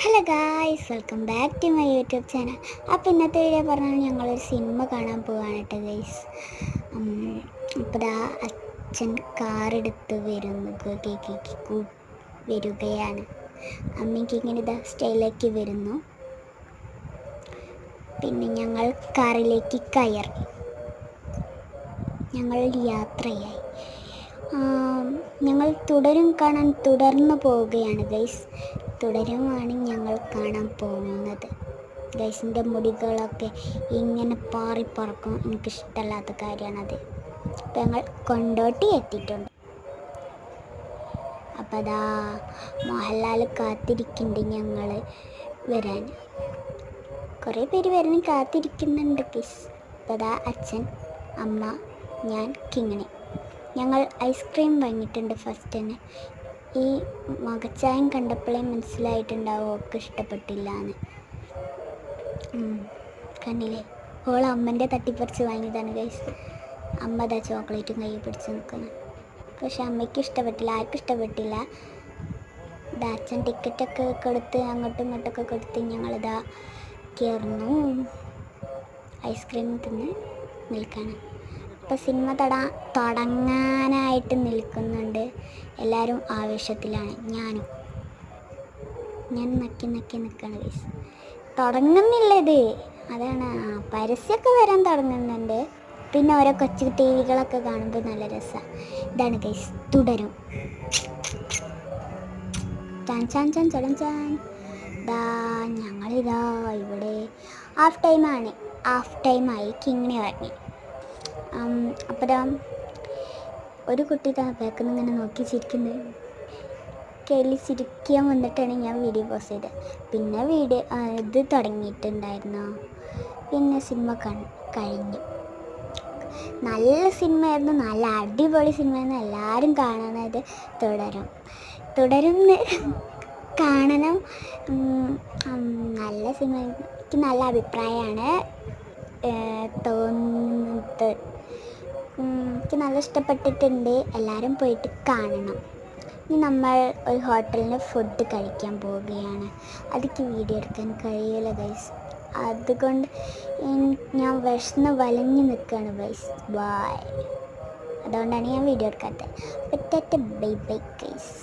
Hello guys, welcome back to my YouTube channel. അപ്പോൾ ഇന്നത്തെ video പറഞ്ഞാൽ ഞങ്ങളൊരു സിനിമ കാണാൻ പോവാണ് കേട്ടോ ഗൈസ്. അപ്പോൾ ദാ അച്ഛൻ കാറെടുത്ത് വരികയാണ്. അമ്മയ്ക്ക് ഇങ്ങനെ ഇതാ സ്റ്റൈലേക്ക് വരുന്നു. പിന്നെ ഞങ്ങൾ കാറിലേക്ക് കയറി ഞങ്ങൾ യാത്രയായി. ഞങ്ങൾ തുടർന്ന് പോവുകയാണ് ഗൈസ്. തുടരുമാണ് ഞങ്ങൾ കാണാൻ പോകുന്നത്. ഗൈസിൻ്റെ മുടികളൊക്കെ ഇങ്ങനെ പാറിപ്പറക്കും. എനിക്കിഷ്ടമല്ലാത്ത കാര്യമാണത്. അപ്പം ഞങ്ങൾ കൊണ്ടോട്ടി എത്തിയിട്ടുണ്ട്. അപ്പം അതാ മോഹൻലാൽ കാത്തിരിക്കുന്നുണ്ട് ഞങ്ങൾ വരാൻ. കുറേ പേര് വരാൻ കാത്തിരിക്കുന്നുണ്ട് ഗൈസ്. അപ്പം അതാ അച്ഛൻ, അമ്മ, ഞാൻ, കിങ്ങിണി. ഞങ്ങൾ ഐസ്ക്രീം വാങ്ങിയിട്ടുണ്ട് ഫസ്റ്റ് തന്നെ. ഈ മുഖച്ചായം കണ്ടപ്പോഴേ മനസ്സിലായിട്ടുണ്ടാവും ഒക്കെ ഇഷ്ടപ്പെട്ടില്ല എന്ന്. കണ്ടില്ലേ, ഓൾ അമ്മൻ്റെ തട്ടിപ്പറിച്ച് വാങ്ങിയതാണ് ഗൈസ്. അമ്മ ഇതാ ചോക്ലേറ്റും കയ്യിൽ പിടിച്ച് നിൽക്കുന്നു. പക്ഷെ അമ്മയ്ക്ക് ഇഷ്ടപ്പെട്ടില്ല, ആർക്കും ഇഷ്ടപ്പെട്ടില്ല. ഇതാ അച്ഛൻ ടിക്കറ്റൊക്കെ കൊടുത്ത് അങ്ങോട്ടും ഇങ്ങോട്ടൊക്കെ കൊടുത്ത് ഞങ്ങളിതാ കയറുന്നു. ഐസ്ക്രീം തിന്ന് നിൽക്കാണ്. ഇപ്പോൾ സിനിമ തുടങ്ങാനായിട്ട് നിൽക്കുന്നുണ്ട്. എല്ലാവരും ആവേശത്തിലാണ്. ഞാൻ നക്കി നിൽക്കുകയാണ് ഗൈസ്. തുടങ്ങുന്നില്ല ഇത്, അതാണ്. പരസ്യമൊക്കെ വരാൻ തുടങ്ങുന്നുണ്ട്. പിന്നെ ഓരോ കൊച്ചു ടി വികളൊക്കെ കാണുമ്പോൾ നല്ല രസമാണ്. ഇതാണ് ഗൈസ്, തുടരും. ചാൻ ചാൻ ചാൻ ചടൻ ചാൻ. ഞങ്ങളിതാ ഇവിടെ ഹാഫ് ടൈമായി. കിങ്ങിണി ഇറങ്ങി. അപ്പോൾ ഒരു കുട്ടി ബാക്കിൽ നിന്ന് ഇങ്ങനെ നോക്കി ചിരിക്കുന്നത്. കയ്യിൽ ചിരിക്കാൻ വന്നിട്ടാണ് ഞാൻ വീഡിയോ പോസ്റ്റ് ചെയ്തത്. പിന്നെ ഇത് തുടങ്ങിയിട്ടുണ്ടായിരുന്നു. പിന്നെ സിനിമ കഴിഞ്ഞു. നല്ല സിനിമയായിരുന്നു, നല്ല അടിപൊളി സിനിമയായിരുന്നു. എല്ലാവരും കാണുന്നത് തുടരും കാണണം. നല്ല സിനിമ, എനിക്ക് നല്ല അഭിപ്രായമാണ് തോന്നുന്നത്. എനിക്ക് നല്ല ഇഷ്ടപ്പെട്ടിട്ടുണ്ട്. എല്ലാവരും പോയിട്ട് കാണണം. ഇനി നമ്മൾ ഒരു ഹോട്ടലിൽ ഫുഡ് കഴിക്കാൻ പോവുകയാണ്. അതൊക്കെ വീഡിയോ എടുക്കാൻ കഴിയില്ല ഗൈസ്. അതുകൊണ്ട് ഞാൻ വിശന്ന് വലഞ്ഞു നിൽക്കുകയാണ് ഗൈസ്. ബായ്. അതുകൊണ്ടാണ് ഞാൻ വീഡിയോ എടുക്കാത്തത്. Bye bye guys.